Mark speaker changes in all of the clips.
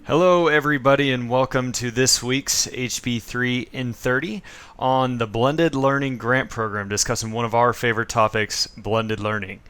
Speaker 1: Hello, everybody, and welcome to this week's HB3 in 30 on the Blended Learning Grant Program, discussing one of our favorite topics, blended learning.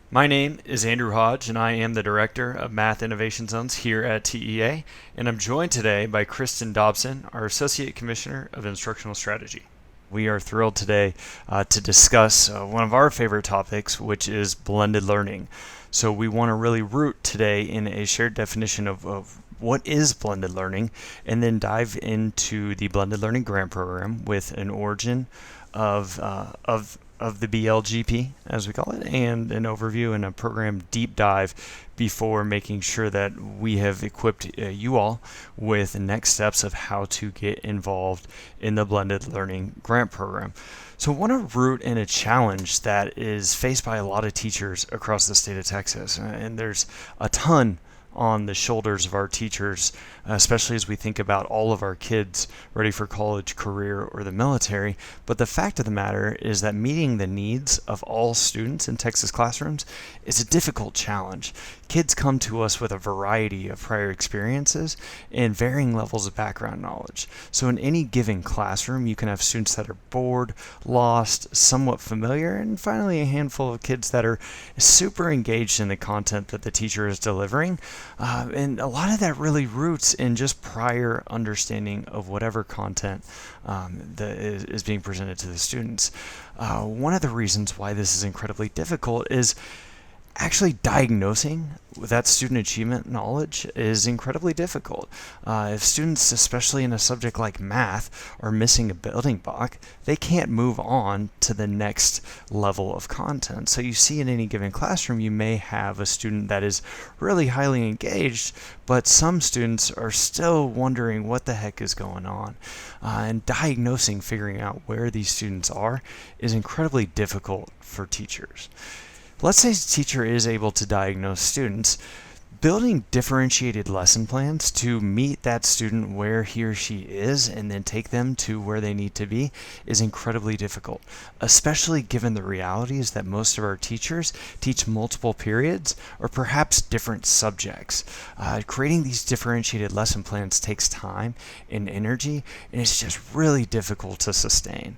Speaker 1: My name is Andrew Hodge, and I am the Director of Math Innovation Zones here at TEA, and I'm joined today by Kristen Dobson, our Associate Commissioner of Instructional Strategy. We are thrilled today to discuss one of our favorite topics, which is blended learning. So we want to really root today in a shared definition of what is blended learning, and then dive into the Blended Learning Grant Program with an origin of the BLGP, as we call it, and an overview and a program deep dive before making sure that we have equipped you all with the next steps of how to get involved in the Blended Learning Grant Program. So I want to root in a challenge that is faced by a lot of teachers across the state of Texas, and there's a ton on the shoulders of our teachers, especially as we think about all of our kids ready for college, career, or the military. But the fact of the matter is that meeting the needs of all students in Texas classrooms is a difficult challenge. Kids come to us with a variety of prior experiences and varying levels of background knowledge. So in any given classroom, you can have students that are bored, lost, somewhat familiar, and finally a handful of kids that are super engaged in the content that the teacher is delivering. And a lot of that really roots in just prior understanding of whatever content that is being presented to the students. One of the reasons why this is incredibly difficult is actually diagnosing that student achievement knowledge is incredibly difficult. If students, especially in a subject like math, are missing a building block, they can't move on to the next level of content. So you see in any given classroom, you may have a student that is really highly engaged, but some students are still wondering what the heck is going on. And diagnosing, figuring out where these students are, is incredibly difficult for teachers. Let's say a teacher is able to diagnose students. Building differentiated lesson plans to meet that student where he or she is and then take them to where they need to be is incredibly difficult, especially given the realities that most of our teachers teach multiple periods or perhaps different subjects. Creating these differentiated lesson plans takes time and energy, and it's just really difficult to sustain.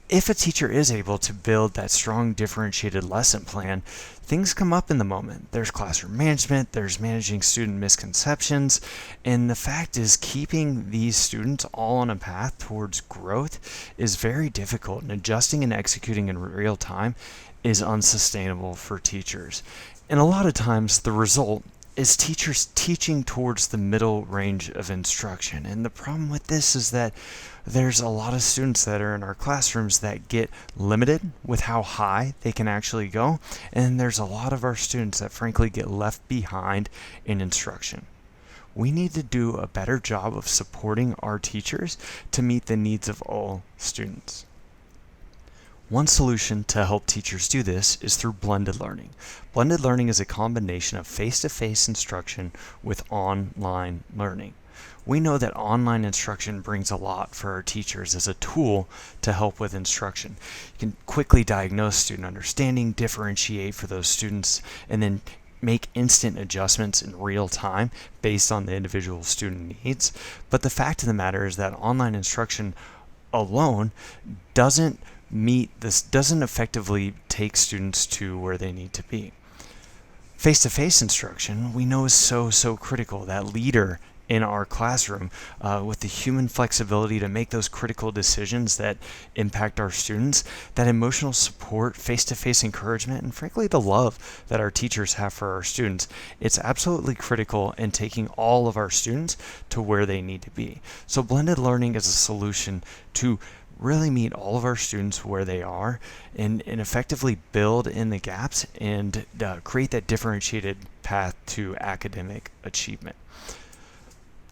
Speaker 1: If a teacher is able to build that strong differentiated lesson plan, things come up in the moment. There's classroom management, there's managing student misconceptions, and the fact is keeping these students all on a path towards growth is very difficult, and adjusting and executing in real time is unsustainable for teachers. And a lot of times the result is teachers teaching towards the middle range of instruction. And the problem with this is that there's a lot of students that are in our classrooms that get limited with how high they can actually go. And there's a lot of our students that frankly get left behind in instruction. We need to do a better job of supporting our teachers to meet the needs of all students. One solution to help teachers do this is through blended learning. Blended learning is a combination of face-to-face instruction with online learning. We know that online instruction brings a lot for our teachers as a tool to help with instruction. You can quickly diagnose student understanding, differentiate for those students, and then make instant adjustments in real time based on the individual student needs. But the fact of the matter is that online instruction alone doesn't effectively take students to where they need to be. Face-to-face instruction we know is so critical. That leader in our classroom with the human flexibility to make those critical decisions that impact our students, that emotional support, face-to-face encouragement, and frankly the love that our teachers have for our students, it's absolutely critical in taking all of our students to where they need to be. So blended learning is a solution to really meet all of our students where they are and effectively build in the gaps and create that differentiated path to academic achievement.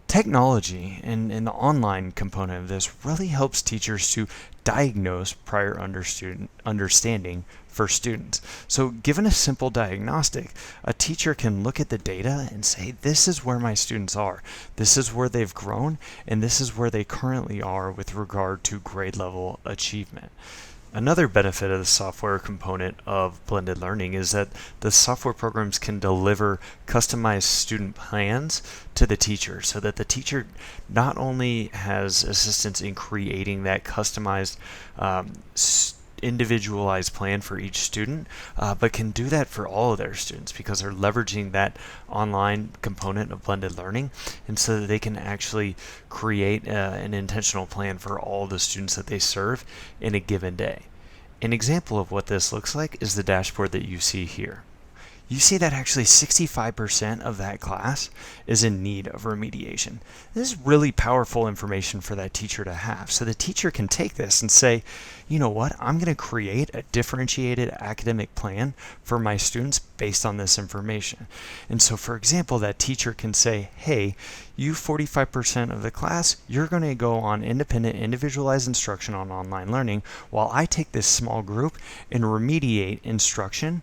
Speaker 1: Technology and the online component of this really helps teachers to diagnose prior understanding for students. So given a simple diagnostic, a teacher can look at the data and say, this is where my students are, this is where they've grown, and this is where they currently are with regard to grade level achievement. Another benefit of the software component of blended learning is that the software programs can deliver customized student plans to the teacher so that the teacher not only has assistance in creating that customized individualized plan for each student, but can do that for all of their students because they're leveraging that online component of blended learning, and so that they can actually create an intentional plan for all the students that they serve in a given day. An example of what this looks like is the dashboard that you see here. You see that actually 65% of that class is in need of remediation. This is really powerful information for that teacher to have. So the teacher can take this and say, you know what, I'm going to create a differentiated academic plan for my students based on this information. And so, for example, that teacher can say, hey, you 45% of the class, you're going to go on independent, individualized instruction on online learning, while I take this small group and remediate instruction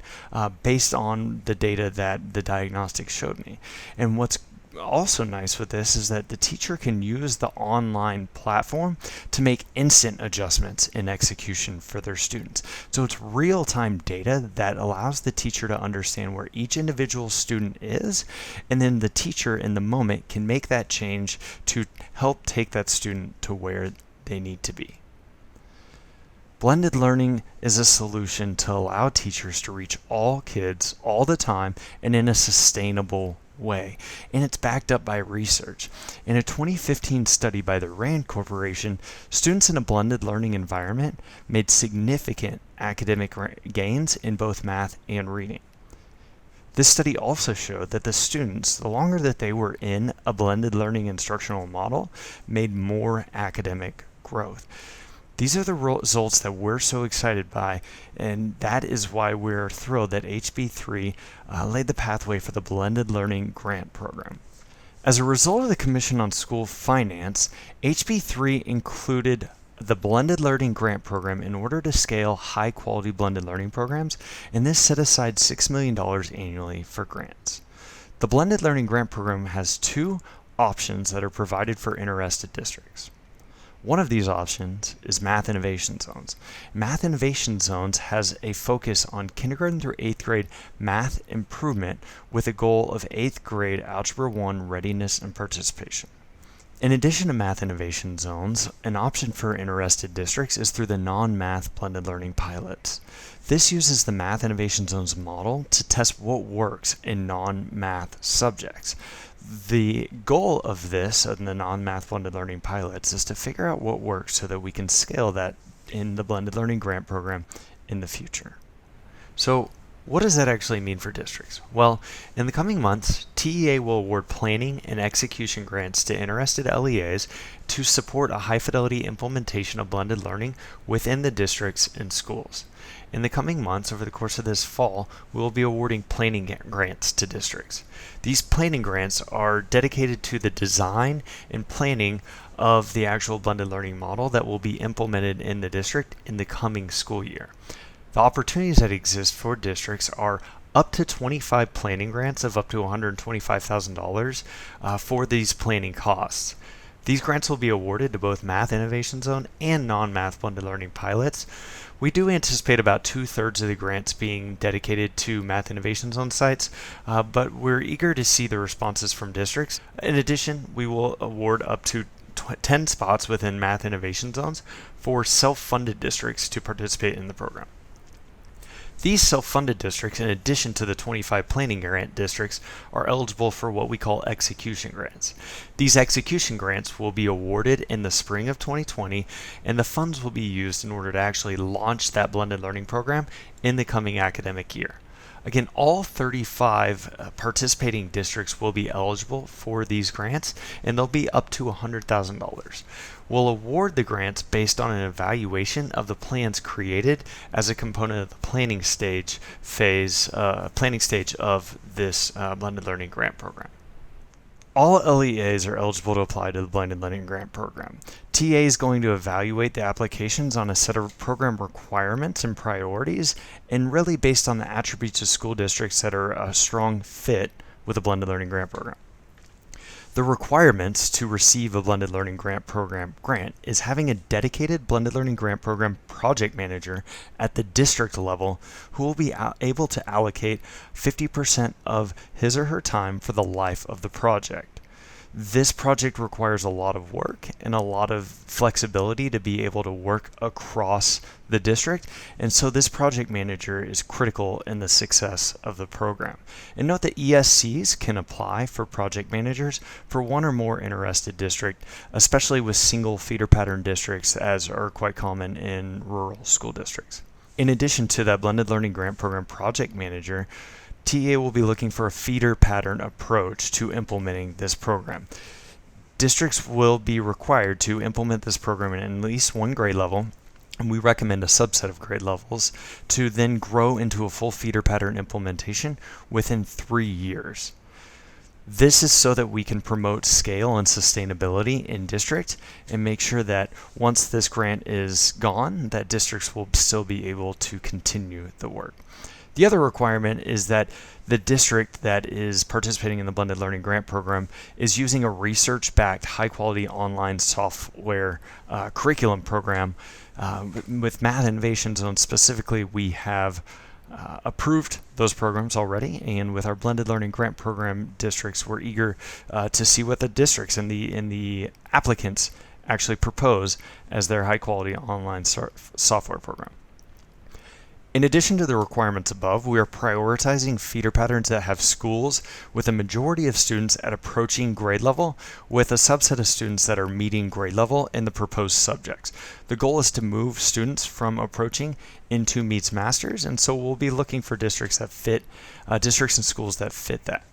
Speaker 1: based on the data that the diagnostics showed me. And what's also nice with this is that the teacher can use the online platform to make instant adjustments in execution for their students. So it's real-time data that allows the teacher to understand where each individual student is, and then the teacher in the moment can make that change to help take that student to where they need to be. Blended learning is a solution to allow teachers to reach all kids all the time and in a sustainable way, and it's backed up by research. In a 2015 study by the RAND Corporation, students in a blended learning environment made significant academic gains in both math and reading. This study also showed that the students, the longer that they were in a blended learning instructional model, made more academic growth. These are the results that we're so excited by, and that is why we're thrilled that HB3 laid the pathway for the Blended Learning Grant Program. As a result of the Commission on School Finance, HB3 included the Blended Learning Grant Program in order to scale high-quality blended learning programs, and this set aside $6 million annually for grants. The Blended Learning Grant Program has two options that are provided for interested districts. One of these options is Math Innovation Zones. Math Innovation Zones has a focus on kindergarten through 8th grade math improvement with a goal of 8th grade Algebra 1 readiness and participation. In addition to Math Innovation Zones, an option for interested districts is through the non-math blended learning pilots. This uses the Math Innovation Zones model to test what works in non-math subjects. The goal of this, and the non-math blended learning pilots, is to figure out what works so that we can scale that in the Blended Learning Grant Program in the future. So, what does that actually mean for districts? Well, in the coming months, TEA will award planning and execution grants to interested LEAs to support a high-fidelity implementation of blended learning within the districts and schools. In the coming months, over the course of this fall, we will be awarding planning grants to districts. These planning grants are dedicated to the design and planning of the actual blended learning model that will be implemented in the district in the coming school year. The opportunities that exist for districts are up to 25 planning grants of up to $125,000 for these planning costs. These grants will be awarded to both Math Innovation Zone and non-math blended learning pilots. We do anticipate about 2/3 of the grants being dedicated to Math Innovation Zone sites, but we're eager to see the responses from districts. In addition, we will award up to 10 spots within Math Innovation Zones for self-funded districts to participate in the program. These self-funded districts, in addition to the 25 planning grant districts, are eligible for what we call execution grants. These execution grants will be awarded in the spring of 2020, and the funds will be used in order to actually launch that blended learning program in the coming academic year. Again, all 35 participating districts will be eligible for these grants, and they'll be up to $100,000. We'll award the grants based on an evaluation of the plans created as a component of the planning stage of this blended learning grant program. All LEAs are eligible to apply to the Blended Learning Grant Program. TA is going to evaluate the applications on a set of program requirements and priorities, and really based on the attributes of school districts that are a strong fit with the Blended Learning Grant Program. The requirements to receive a Blended Learning Grant Program grant is having a dedicated Blended Learning Grant Program project manager at the district level who will be able to allocate 50% of his or her time for the life of the project. This project requires a lot of work and a lot of flexibility to be able to work across the district, and so this project manager is critical in the success of the program. And note that ESCs can apply for project managers for one or more interested districts, especially with single feeder pattern districts, as are quite common in rural school districts. In addition to that Blended Learning Grant Program project manager, TA will be looking for a feeder pattern approach to implementing this program. Districts will be required to implement this program in at least one grade level, and we recommend a subset of grade levels, to then grow into a full feeder pattern implementation within 3 years. This is so that we can promote scale and sustainability in district and make sure that once this grant is gone, that districts will still be able to continue the work. The other requirement is that the district that is participating in the Blended Learning Grant Program is using a research-backed, high-quality online software curriculum program with Math Innovation Zone. Specifically, we have approved those programs already, and with our Blended Learning Grant Program districts, we're eager to see what the districts and the applicants actually propose as their high-quality online software program. In addition to the requirements above, we are prioritizing feeder patterns that have schools with a majority of students at approaching grade level, with a subset of students that are meeting grade level in the proposed subjects. The goal is to move students from approaching into meets masters, and so we'll be looking for districts that fit, districts and schools that fit that.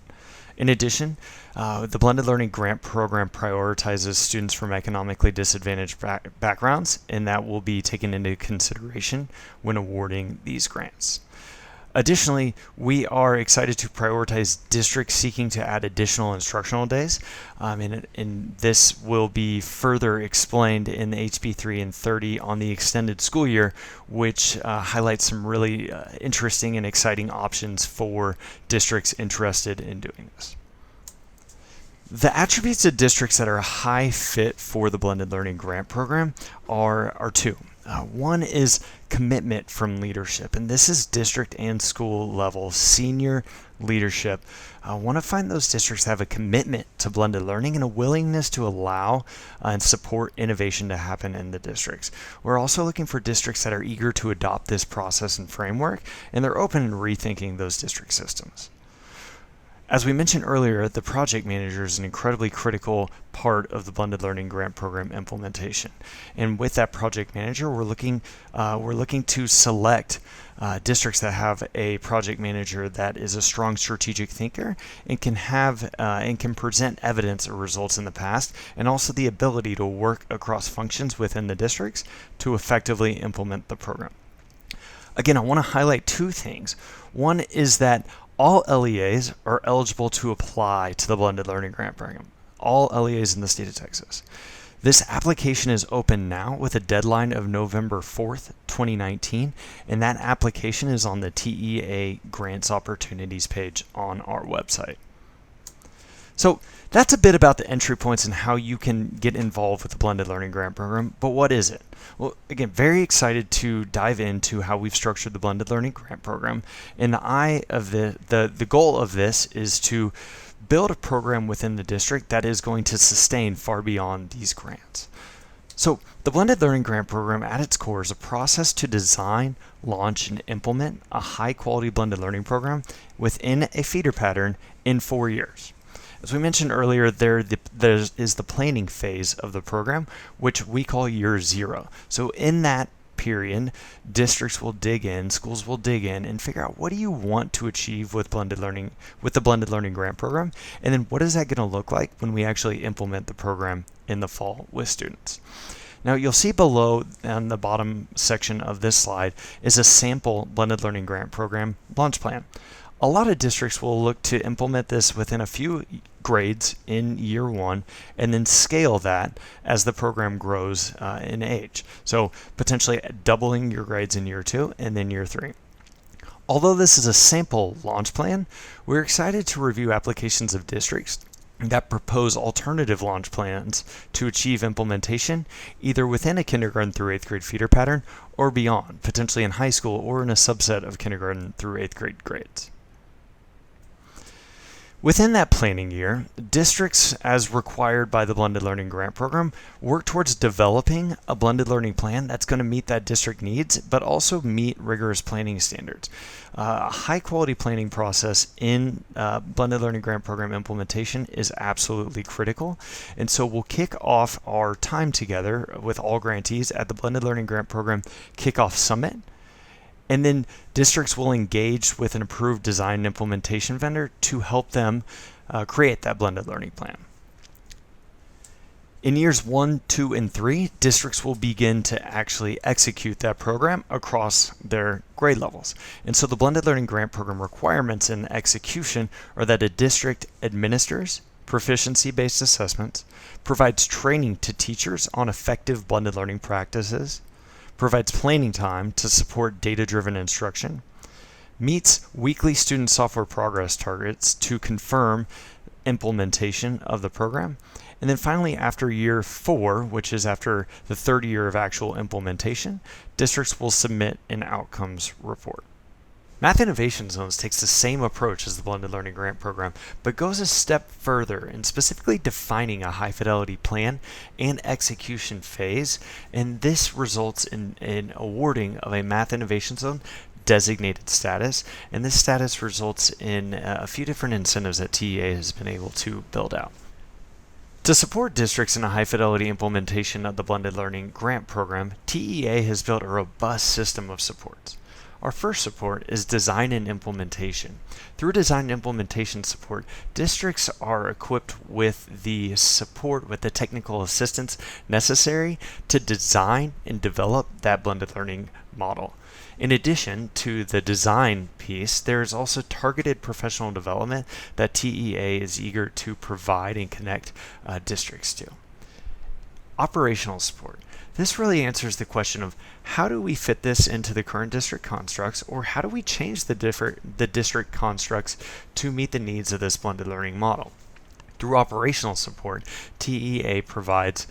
Speaker 1: In addition, the Blended Learning Grant Program prioritizes students from economically disadvantaged backgrounds, and that will be taken into consideration when awarding these grants. Additionally, we are excited to prioritize districts seeking to add additional instructional days, and this will be further explained in HB 3 and 30 on the extended school year, which highlights some really interesting and exciting options for districts interested in doing this. The attributes of districts that are a high fit for the Blended Learning Grant Program are two. One is commitment from leadership, and this is district and school level senior leadership. I want to find those districts that have a commitment to blended learning and a willingness to allow and support innovation to happen in the districts. We're also looking for districts that are eager to adopt this process and framework, and they're open to rethinking those district systems. As we mentioned earlier, the project manager is an incredibly critical part of the Blended Learning Grant Program implementation. And with that project manager, we're looking to select districts that have a project manager that is a strong strategic thinker and can present evidence or results in the past, and also the ability to work across functions within the districts to effectively implement the program. Again, I want to highlight two things. One is that all LEAs are eligible to apply to the Blended Learning Grant Program. All LEAs in the state of Texas. This application is open now with a deadline of November 4th, 2019, and that application is on the TEA Grants Opportunities page on our website. So that's a bit about the entry points and how you can get involved with the Blended Learning Grant Program, but what is it? Well, again, very excited to dive into how we've structured the Blended Learning Grant Program. And the goal of this is to build a program within the district that is going to sustain far beyond these grants. So the Blended Learning Grant Program at its core is a process to design, launch, and implement a high-quality blended learning program within a feeder pattern in 4 years. As we mentioned earlier, there is the planning phase of the program, which we call year zero. So in that period, districts will dig in, schools will dig in, and figure out what do you want to achieve with the Blended Learning Grant Program, and then what is that going to look like when we actually implement the program in the fall with students. Now you'll see below on the bottom section of this slide is a sample Blended Learning Grant Program launch plan. A lot of districts will look to implement this within a few grades in year one and then scale that as the program grows in age. So potentially doubling your grades in year 2 and then year 3. Although this is a sample launch plan, we're excited to review applications of districts that propose alternative launch plans to achieve implementation either within a kindergarten through 8th grade feeder pattern or beyond, potentially in high school or in a subset of kindergarten through 8th grade grades. Within that planning year, districts, as required by the Blended Learning Grant Program, work towards developing a blended learning plan that's going to meet that district needs, but also meet rigorous planning standards. A high-quality planning process in Blended Learning Grant Program implementation is absolutely critical, and so we'll kick off our time together with all grantees at the Blended Learning Grant Program Kickoff Summit. And then districts will engage with an approved design and implementation vendor to help them create that blended learning plan. In years 1, 2, and 3, districts will begin to actually execute that program across their grade levels. And so the Blended Learning Grant Program requirements in execution are that a district administers proficiency-based assessments, provides training to teachers on effective blended learning practices, provides planning time to support data-driven instruction, meets weekly student software progress targets to confirm implementation of the program, and then finally after year 4, which is after the third year of actual implementation, districts will submit an outcomes report. Math Innovation Zones takes the same approach as the Blended Learning Grant Program, but goes a step further in specifically defining a high-fidelity plan and execution phase, and this results in awarding of a Math Innovation Zone designated status, and this status results in a few different incentives that TEA has been able to build out. To support districts in a high-fidelity implementation of the Blended Learning Grant Program, TEA has built a robust system of supports. Our first support is design and implementation. Through design and implementation support, districts are equipped with the support, with the technical assistance necessary to design and develop that blended learning model. In addition to the design piece, there is also targeted professional development that TEA is eager to provide and connect districts to. Operational support. This really answers the question of how do we fit this into the current district constructs, or how do we change the district constructs to meet the needs of this blended learning model? Through operational support, TEA provides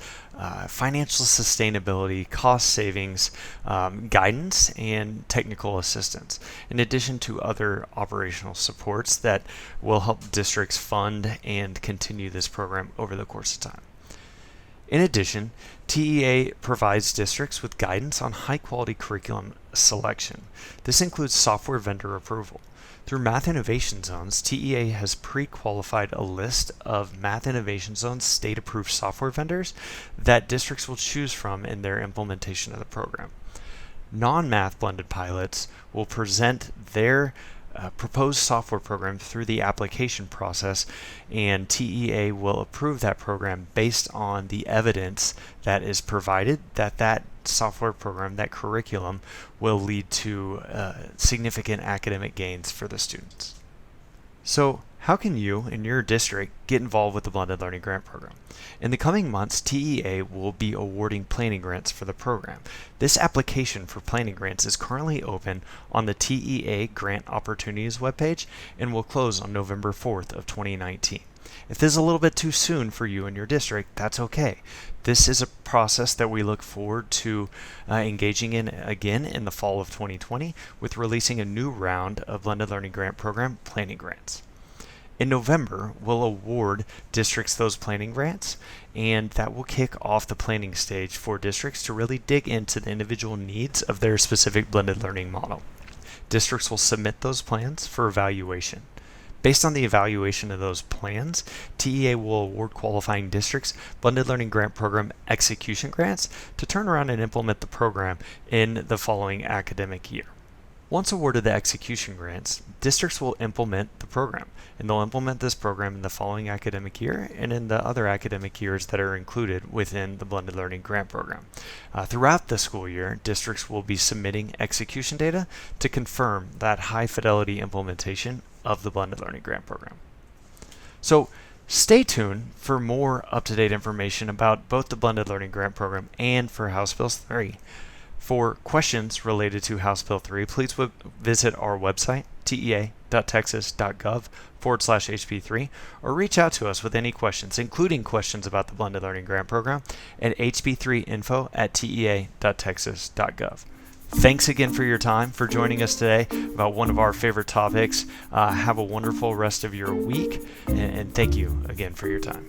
Speaker 1: financial sustainability, cost savings, guidance, and technical assistance, in addition to other operational supports that will help districts fund and continue this program over the course of time. In addition, TEA provides districts with guidance on high-quality curriculum selection. This includes software vendor approval. Through Math Innovation Zones, TEA has pre-qualified a list of Math Innovation Zones state-approved software vendors that districts will choose from in their implementation of the program. Non-math blended pilots will present their proposed software program through the application process, and TEA will approve that program based on the evidence that is provided that software program, that curriculum, will lead to significant academic gains for the students. So, how can you in your district get involved with the Blended Learning Grant Program? In the coming months, TEA will be awarding planning grants for the program. This application for planning grants is currently open on the TEA Grant Opportunities webpage and will close on November 4th of 2019. If this is a little bit too soon for you in your district, that's okay. This is a process that we look forward to engaging in again in the fall of 2020 with releasing a new round of Blended Learning Grant Program planning grants. In November, we'll award districts those planning grants, and that will kick off the planning stage for districts to really dig into the individual needs of their specific blended learning model. Districts will submit those plans for evaluation. Based on the evaluation of those plans, TEA will award qualifying districts Blended Learning Grant Program execution grants to turn around and implement the program in the following academic year. Once awarded the execution grants, districts will implement the program, and they'll implement this program in the following academic year and in the other academic years that are included within the Blended Learning Grant Program. Throughout the school year, districts will be submitting execution data to confirm that high-fidelity implementation of the Blended Learning Grant Program. So, stay tuned for more up-to-date information about both the Blended Learning Grant Program and for House Bill 3. For questions related to House Bill 3, please visit our website, tea.texas.gov/HB3, or reach out to us with any questions, including questions about the Blended Learning Grant Program, at hb3info@tea.texas.gov. Thanks again for your time, for joining us today about one of our favorite topics. Have a wonderful rest of your week, and thank you again for your time.